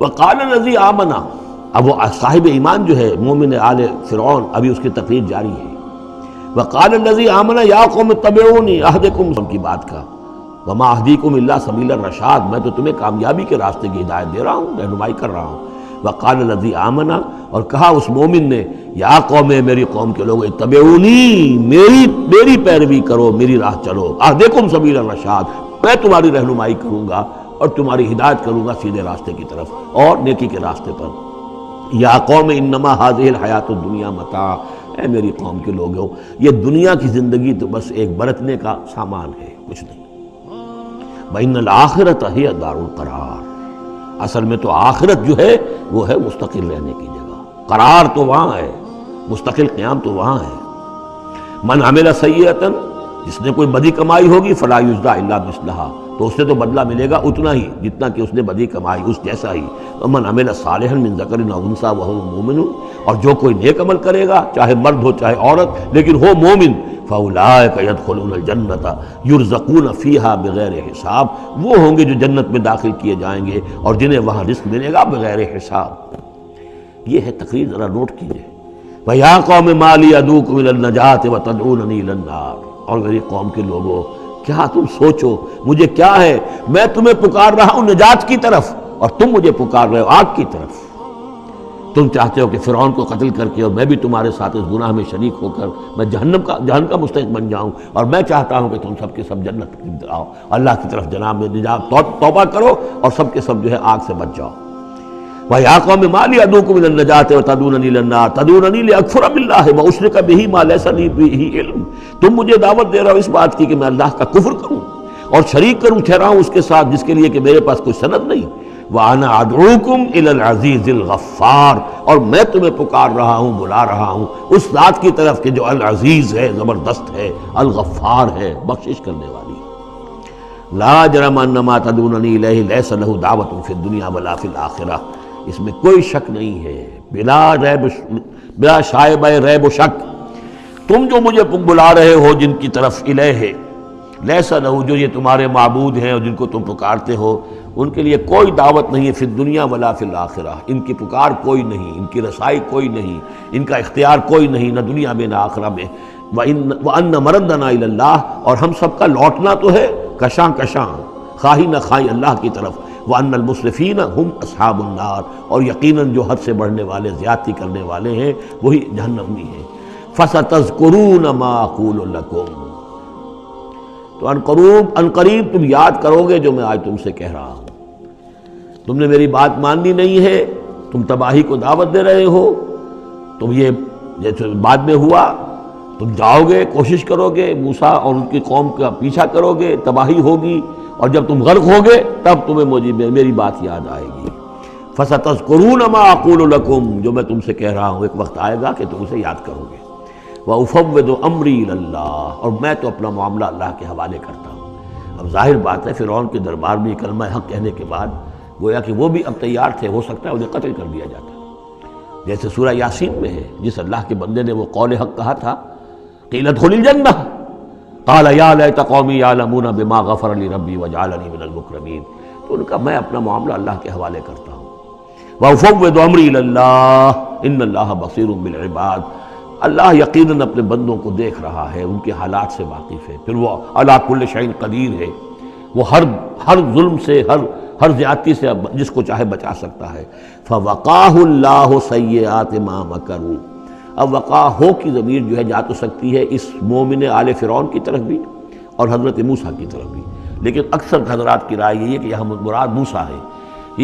وقال الذی آمنا، اب وہ صاحب ایمان جو ہے مومن آل فرعون، ابھی اس کی تقریر جاری ہے. وقال الذی آمنا یا قوم اتبعونی اہدکم، ان کی بات کا، وما اہدیکم الا سبیل الرشاد، میں تو تمہیں کامیابی کے راستے کی ہدایت دے رہا ہوں، رہنمائی کر رہا ہوں. وقال الذی آمنا، اور کہا اس مومن نے، یا قوم، میری قوم کے لوگ، اتبعونی، میری پیروی کرو، میری راہ چلو، اہدکم سبیل الرشاد، میں تمہاری رہنمائی کروں گا اور تمہاری ہدایت کروں گا سیدھے راستے کی طرف اور نیکی کے راستے پر. یا قوم انما هذه الحیات الدنیا متاع، اے میری قوم کے لوگوں، یہ دنیا کی زندگی تو بس ایک برتنے کا سامان ہے، کچھ نہیں. وَإِنَّ الْآخِرَةَ هِيَ دَارُ الْقَرَارِ، اصل میں تو آخرت جو ہے وہ ہے مستقل رہنے کی جگہ، قرار تو وہاں ہے، مستقل قیام تو وہاں ہے. من عمل سیئۃ، جس نے کوئی بدی کمائی ہوگی، فلا یجزی الا مثلھا، تو اس سے تو بدلہ ملے گا اتنا ہی جتنا کہ اس نے بدی کمائی، اس جیسا ہی. ومن عمل صالحا من ذکر او انثی وہو مؤمن، اور جو کوئی نیک عمل کرے گا، چاہے مرد ہو چاہے عورت، لیکن ہو مومن، فاولئک یدخلون الجنۃ یرزقون فیہا بغیر حساب، وہ ہوں گے جو جنت میں داخل کیے جائیں گے اور جنہیں وہاں رزق ملے گا بغیر حساب. یہ ہے تقریر، ذرا نوٹ کیجئے. وَيَا قَوْمِ مَا لِي أَدْعُوكُمْ إِلَى النَّجَاةِ وَتَدْعُونَنِي إِلَى النَّارِ، اور میری قوم کے لوگوں، کیا تم سوچو مجھے کیا ہے، میں تمہیں پکار رہا ہوں نجات کی طرف اور تم مجھے پکار رہے ہو آگ کی طرف. تم چاہتے ہو کہ فرعون کو قتل کر کے اور میں بھی تمہارے ساتھ اس گناہ میں شریک ہو کر میں جہنم کا مستحق بن جاؤں، اور میں چاہتا ہوں کہ تم سب کے سب جنت آؤ، اللہ کی طرف جناب میں نجات، توبہ کرو اور سب کے سب جو ہے آگ سے بچ جاؤ. وَيَا قَوْمِ مَا لِي أَدْعُوكُمْ إِلَى النَّجَاةِ وَتَدْعُونَنِي إِلَى النَّارِ تَدْعُونَنِي لِأَكْفُرَ بِاللَّهِ وَأُشْرِكَ بِهِ مَا لَيْسَ لِي بِهِ عِلْمٌ، تم مجھے دعوت دے رہے ہو اس بات کی کہ میں اللہ کا کفر کروں اور شریک کروں ٹھہراؤں اس کے ساتھ جس کے لیے کہ میرے پاس کوئی سند نہیں. وَأَنَا أَدْعُوكُمْ إِلَى الْعَزِيزِ الْغَفَّارِ، اور میں تمہیں پکار رہا ہوں، بلا رہا ہوں اس ذات کی طرف کہ جو العزیز ہے، زبردست ہے، الغفار ہے، بخشش کرنے والی. لا جرم ان ما تدعوننی الیہ لیس لہ دعوۃ فی الدنیا ولا فی الآخرہ، اس میں کوئی شک نہیں ہے، بلا شائبہ ریب و شک، تم جو مجھے بلا رہے ہو جن کی طرف الیہ، لیس لہ، جو یہ تمہارے معبود ہیں اور جن کو تم پکارتے ہو، ان کے لیے کوئی دعوت نہیں ہے فی الدنیا ولا فی الآخرہ، ان کی پکار کوئی نہیں، ان کی رسائی کوئی نہیں، ان کا اختیار کوئی نہیں، نہ دنیا میں نہ آخرہ میں. وَأَنَّ مَرَدَّنَا إِلَى اللَّهِ، اور ہم سب کا لوٹنا تو ہے کشاں کشاں، خواہی نہ خواہی اللہ کی طرف. وَأَنَّ الْمُسْرِفِينَ هُمْ أَصْحَابُ النَّارِ، اور یقیناً جو حد سے بڑھنے والے، زیادتی کرنے والے ہیں وہی جہنمی ہیں. فَسَتَذْكُرُونَ مَا أَقُولُ لَكُمْ، تو ان قریب تم یاد کرو گے جو میں آج تم سے کہہ رہا ہوں. تم نے میری بات ماننی نہیں ہے، تم تباہی کو دعوت دے رہے ہو، تم یہ جیسے بعد میں ہوا، تم جاؤ گے، کوشش کرو گے، موسیٰ اور ان کی قوم کا پیچھا کرو گے، تباہی ہوگی، اور جب تم غرق ہوگے تب تمہیں میری بات یاد آئے گی. فَسَتَذْكُرُونَ مَا أَقُولُ لَكُمْ، جو میں تم سے کہہ رہا ہوں ایک وقت آئے گا کہ تم اسے یاد کرو گے. وَأُفَوِّضُ أَمْرِي إِلَى اللَّهِ، اور میں تو اپنا معاملہ اللہ کے حوالے کرتا ہوں. اب ظاہر بات ہے فرعون کے دربار میں کلمہ حق کہنے کے بعد گویا کہ وہ بھی اب تیار تھے، ہو سکتا ہے انہیں قتل کر دیا جاتا، جیسے سورہ یاسین میں ہے جس اللہ کے بندے نے وہ قول حق کہا تھا، قیل ادخل الجنہ قال یا لیت قومی یعلمون بما غفر لی ربی وجعلنی من المکرمین. تو ان کا میں اپنا معاملہ اللہ کے حوالے کرتا ہوں. وَأُفَوِّضُ أَمْرِي إِلَى اللَّهِ إِنَّ اللَّهَ بَصِيرٌ بِالْعِبَادِ، اللہ یقیناً اپنے بندوں کو دیکھ رہا ہے، ان کے حالات سے واقف ہے. پھر وہ علی کل شیء قدیر ہے، وہ ہر ظلم سے، ہر زیادتی سے جس کو چاہے بچا سکتا ہے. فَوَقَاهُ اللَّهُ سَيِّئَاتِ مَا مَكَرُوا، اب وقع ہو کی ضمیر جو ہے جا تو سکتی ہے اس مومن آل فرعون کی طرف بھی اور حضرت موسیٰ کی طرف بھی، لیکن اکثر حضرات کی رائے یہ ہے کہ یہاں مراد موسیٰ ہے.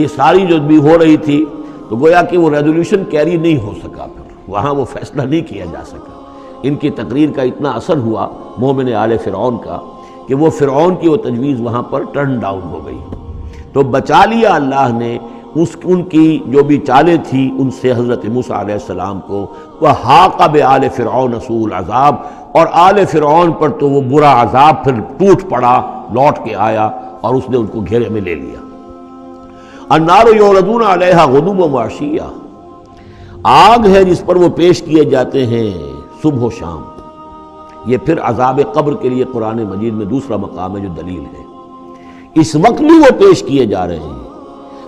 یہ ساری جو بھی ہو رہی تھی تو گویا کہ وہ ریزولوشن کیری نہیں ہو سکا، پھر وہاں وہ فیصلہ نہیں کیا جا سکا. ان کی تقریر کا اتنا اثر ہوا مومن آل فرعون کا کہ وہ فرعون کی وہ تجویز وہاں پر ٹرن ڈاؤن ہو گئی. تو بچا لیا اللہ نے ان کی جو بھی چالیں تھیں ان سے حضرت موسیٰ علیہ السلام کو. وَحَاقَ بِآلِ فِرْعَوْنَ سُوءُ الْعَذَابِ، اور آل فرعون پر تو وہ برا عذاب پھر ٹوٹ پڑا، لوٹ کے آیا اور اس نے ان کو گھیرے میں لے لیا. النَّارُ يُعْرَضُونَ عَلَيْهَا غُدُوًّا وَعَشِيًّا، آگ ہے جس پر وہ پیش کیے جاتے ہیں صبح و شام. یہ پھر عذاب قبر کے لیے قرآن مجید میں دوسرا مقام ہے جو دلیل ہے. اس وقت بھی وہ پیش کیے جا رہے ہیں.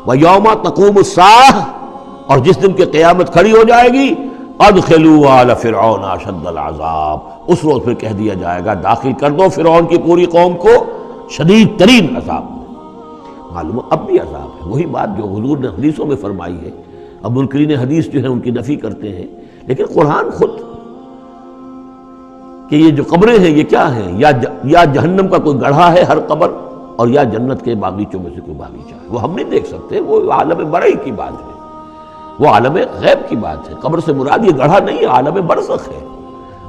وَيَوْمَ تَقُومُ السَّاعَةُ، اور جس دن کہ قیامت کھڑی ہو جائے گی، ادخلوا آل فرعون اشد العذاب، اس روز پھر کہہ دیا جائے گا داخل کر دو فرعون کی پوری قوم کو شدید ترین عذاب میں۔ معلوم اب بھی عذاب ہے، وہی بات جو حضور نے حدیثوں میں فرمائی ہے۔ اب منکرین حدیث جو ہے ان کی نفی کرتے ہیں، لیکن قرآن خود کہ یہ جو قبریں ہیں یہ کیا ہیں، یا جہنم کا کوئی گڑھا ہے ہر قبر، اور یا جنت کے باغیچوں میں سے کوئی باغیچہ ہے، وہ ہم نہیں دیکھ سکتے، وہ عالم برئی کی بات ہے، وہ عالم غیب کی بات ہے۔ قبر سے مراد یہ گڑھا نہیں ہے، عالم برزخ ہے۔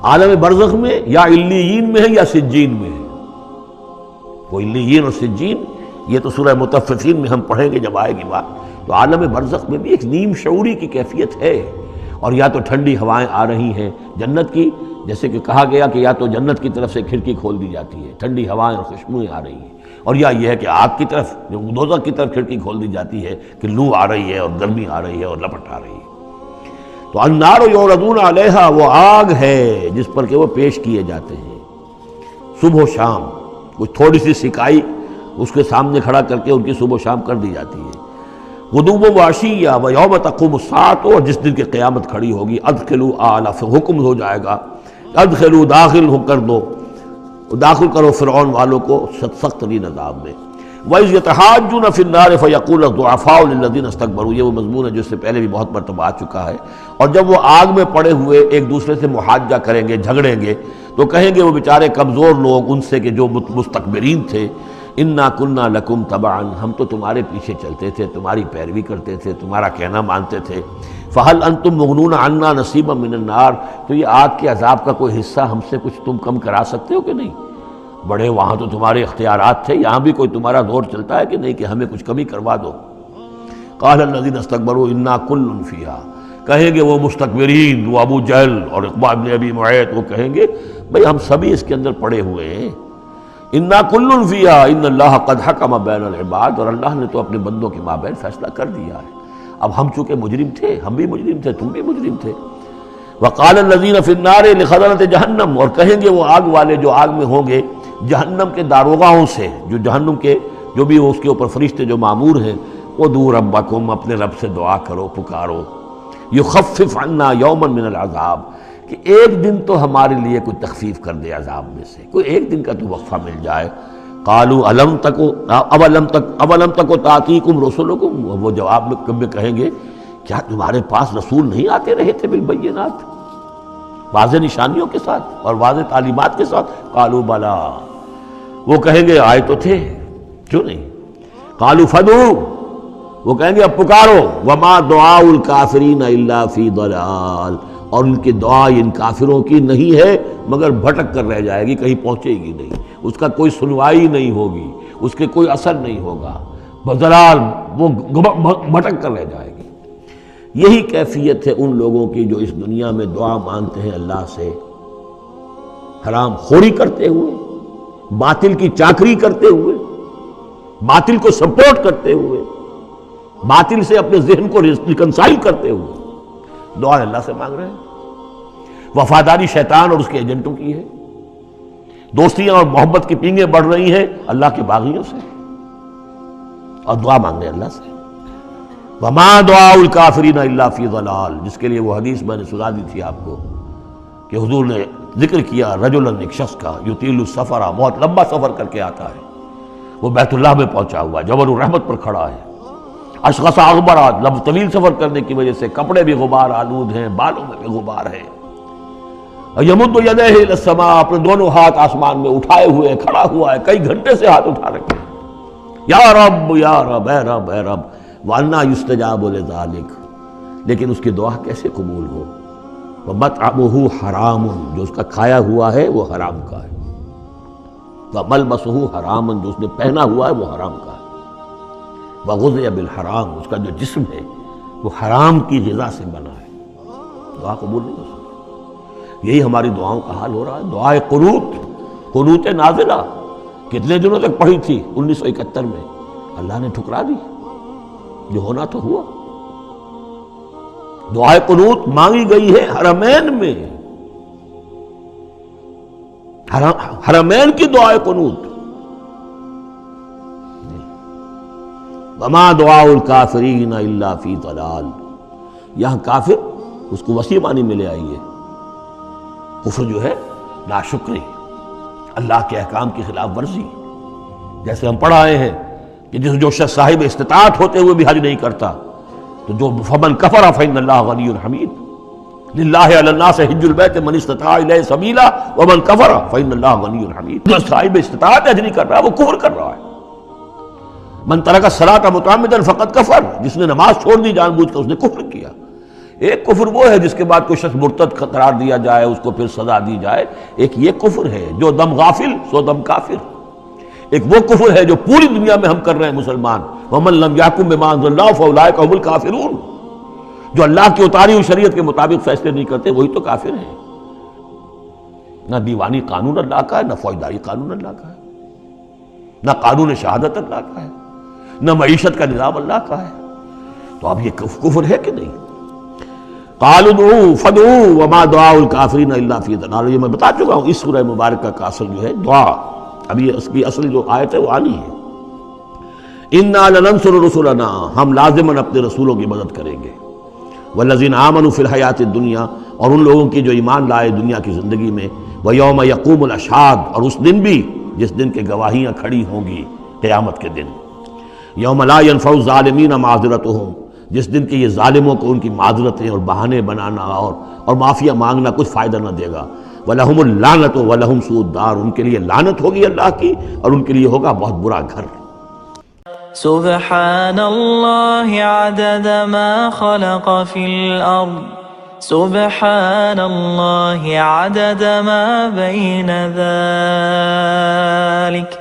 عالم برزخ میں یا علیین میں ہے یا سجین میں ہے۔ وہ علیین اور سجین یہ تو سورہ مطففین میں ہم پڑھیں گے جب آئے گی بات، تو عالم برزخ میں بھی ایک نیم شعوری کی کیفیت ہے، اور یا تو ٹھنڈی ہوائیں آ رہی ہیں جنت کی، جیسے کہ کہا گیا کہ یا تو جنت کی طرف سے کھڑکی کھول دی جاتی ہے، ٹھنڈی ہوائیں اور خوشبوئیں آ رہی ہیں، اور یا یہ ہے کہ آگ کی طرف، جو دوزخ کی طرف کھڑکی کھول دی جاتی ہے کہ لو آ رہی ہے اور گرمی آ رہی ہے اور لپٹ آ رہی ہے۔ تو النار یعرضون علیہا، وہ آگ ہے جس پر کہ وہ پیش کیے جاتے ہیں صبح و شام، کچھ تھوڑی سی سکائی اس کے سامنے کھڑا کر کے ان کی صبح و شام کر دی جاتی ہے۔ غدوۃ و عشیہ ویوم تقوم الساعۃ، اور جس دن کی قیامت کھڑی ہوگی، ادخلوا آل، حکم ہو جائے گا ادخلوا، داخل ہو کر دو، داخل کرو فرعون والوں کو سخت ترین عذاب میں۔ وَإِذْ يَتَحَاجُّونَ فِي النَّارِ فَيَقُولُ الضُّعَفَاءُ لِلَّذِينَ اسْتَكْبَرُوا، یہ وہ مضمون ہے جو اس سے پہلے بھی بہت مرتبہ آ چکا ہے۔ اور جب وہ آگ میں پڑے ہوئے ایک دوسرے سے محاجہ کریں گے، جھگڑیں گے، تو کہیں گے وہ بیچارے کمزور لوگ ان سے کہ جو مستکبرین تھے، اِنَّا كُنَّا لَكُمْ تَبَعًا، ہم تو تمہارے پیچھے چلتے تھے، تمہاری پیروی کرتے تھے، تمہارا کہنا مانتے تھے۔ فَهَلْ أَنْتُمْ مُغْنُونَ عَنَّا نَصِيبًا مِّنَ النَّارِ، تو یہ آگ کے عذاب کا کوئی حصہ ہم سے کچھ تم کم کرا سکتے ہو کہ نہیں؟ بڑے وہاں تو تمہارے اختیارات تھے، یہاں بھی کوئی تمہارا زور چلتا ہے کہ نہیں کہ ہمیں کچھ کمی کروا دو۔ قال الذین استکبروا انا کل فیہا، کہیں گے وہ مستکبرین، وہ ابو جہل اور عقبہ بن ابی معیط، وہ کہیں گے بھئی ہم سبھی اس کے اندر پڑے ہوئے ہیں، انا کل فیہا ان اللہ قد حکم بین العباد، اور اللہ نے تو اپنے بندوں کے مابین فیصلہ کر دیا ہے۔ اب ہم چونکہ مجرم تھے، ہم بھی مجرم تھے، تم بھی مجرم تھے۔ وقال الذین فی النار لخزنۃ جہنم، اور کہیں گے وہ آگ والے جو آگ میں ہوں گے جہنم کے داروغاؤں سے، جو جہنم کے جو بھی اس کے اوپر فرشتے جو معمور ہیں، ادعوا ربکم، اپنے رب سے دعا کرو، پکارو، یخفف عنا یوما من العذاب، کہ ایک دن تو ہمارے لیے کوئی تخفیف کر دے عذاب میں سے، کوئی ایک دن کا تو وقفہ مل جائے۔ قالوا اولم تک تاتیکم رسلکم، وہ جواب میں کہیں گے کیا تمہارے پاس رسول نہیں آتے رہے تھے بالبینات، واضح نشانیوں کے ساتھ اور واضح تعلیمات کے ساتھ؟ قالوا بلا، وہ کہیں گے آئے تو تھے، کیوں نہیں؟ قالوا فدعوا، وہ کہیں گے اب پکارو، وما دعاء الکافرین الا فی ضلال، اور ان کی دعا ان کافروں کی نہیں ہے مگر بھٹک کر رہ جائے گی، کہیں پہنچے گی نہیں، اس کا کوئی سنوائی نہیں ہوگی، اس کے کوئی اثر نہیں ہوگا، بضلال، وہ بھٹک کر رہ جائے گی۔ یہی کیفیت ہے ان لوگوں کی جو اس دنیا میں دعا مانگتے ہیں اللہ سے، حرام خوری کرتے ہوئے، باطل کی چاکری کرتے ہوئے، باطل کو سپورٹ کرتے ہوئے، باطل سے اپنے ذہن کو ریکنسائل کرتے ہوئے دعا اللہ سے مانگ رہے ہیں۔ وفاداری شیطان اور اس کے ایجنٹوں کی ہے، دوستیاں اور محبت کی پینگیں بڑھ رہی ہیں اللہ کے باغیوں سے، اور دعا مانگ رہے ہیں اللہ سے۔ وما دعاء الکافرین الا فی ضلال، جس کے لیے وہ حدیث میں نے سنا دی تھی آپ کو کہ حضور نے ذکر کیا رجلاً، ایک شخص کا، یطیل السفر، بہت لمبا سفر کر کے آتا ہے، وہ بیت اللہ میں پہنچا ہوا ہے، جبل الرحمت پر کھڑا ہے، اشخص اغبر، طویل سفر کرنے کی وجہ سے کپڑے بھی غبار آلود ہیں، بالوں میں بھی غبار ہے، یمد یدیہ الی السماء، اپنے دونوں ہاتھ آسمان میں اٹھائے ہوئے کھڑا ہوا ہے، کئی گھنٹے سے ہاتھ اٹھا رکھے ہیں، یا رب یا رب، اے رب اے رب، وَأَنَّا يُسْتَجَابُ لِذَلِكَ، لیکن اس کی دعا کیسے قبول ہو؟ وَمَطْعَمُهُ حَرَامٌ، جو اس کا کھایا ہوا ہے وہ حرام کا ہے، وَمَلْبَسُهُ حَرَامٌ، جو اس نے پہنا ہوا ہے وہ حرام کا ہے، وَغُذِيَ بِالْحَرَام، اس کا جو جسم ہے وہ حرام کی غذا سے بنا ہے، دعا قبول نہیں ہو سکتی۔ یہی ہماری دعاؤں کا حال ہو رہا ہے۔ دعائے قنوت، قنوت نازلہ کتنے دنوں تک پڑھی تھی 1971 میں، اللہ نے ٹھکرا دی، جو ہونا تو ہوا۔ دعائے قنوت مانگی گئی ہے حرمین میں، حرمین کی دعائے قنوت، وما دعاء الکافرین الا فی ضلال. یہاں کافر اس کو وسیع معنی میں لے آئیے. کفر جو ہے ناشکری، اللہ کے احکام کی خلاف ورزی. جیسے ہم پڑھ آئے ہیں کہ جو شخص صاحب استطاعت ہوتے ہوئے بھی حج نہیں کرتا تو جو فمن کفر فإن اللہ غنی حمید. للہ علی الناس حج البیت من استطاع الیہ سبیلا ومن کفر فإن اللہ غنی حمید. جو صاحب استطاعت حج نہیں کر رہا وہ کفر کر رہا ہے. من ترک الصلاۃ متعمدا فقد کفر. جس نے نماز چھوڑ دی جان بوجھ کر اس نے کفر کیا. ایک کفر وہ ہے جس کے بعد کوئی شخص مرتد قرار دیا جائے، اس کو پھر سزا دی جائے. ایک یہ کفر ہے جو دم غافل سو دم کافر. ایک وہ کفر ہے جو پوری دنیا میں ہم کر رہے ہیں مسلمان. وَمَن لَمْ يَحْكُم بِمَا أَنزَلَ اللَّهُ فَأُولَٰئِكَ هُمُ الْكَافِرُونَ. جو اللہ کی اتاری ہوئی شریعت کے مطابق فیصلے نہیں کرتے وہی تو کافر ہیں. نہ دیوانی قانون اللہ کا ہے، نہ فوجداری قانون اللہ کا ہے، نہ قانون شہادت اللہ کا ہے، نہ معیشت کا نظام اللہ کا ہے. تو اب یہ کفر ہے کہ نہیں؟ قالوا ادعوا فادعوا وما دعاء الکافرین الا فی ضلال. یہ میں بتا چکا ہوں اس سورہ مبارکہ کا اصل جو ہے دعا. ابھی اس کی اصل جو آیت ہے وہ آنی ہے. انا لننصر رسلنا، ہم لازماً اپنے رسولوں کی مدد کریں گے. والذین آمنوا فی الحیات الدنیا، اور ان لوگوں کی جو ایمان لائے دنیا کی زندگی میں. ویوم یقوم الاشہاد، اور اس دن بھی جس دن کے گواہیاں کھڑی ہوں گی قیامت کے دن. یوم لا ینفع الظالمین معذرتہم، جس دن کے یہ ظالموں کو ان کی معذرتیں اور بہانے بنانا اور معافیا مانگنا کچھ فائدہ نہ دے گا. وَلَهُمُ اللَّعْنَةُ وَلَهُمْ سُوءُ الدَّارِ، ان کے لیے لعنت ہوگی اللہ کی اور ان کے لیے ہوگا بہت برا گھر. سبحان اللہ عدد ما خلق فی الارض، سبحان اللہ عدد ما بین ذلک.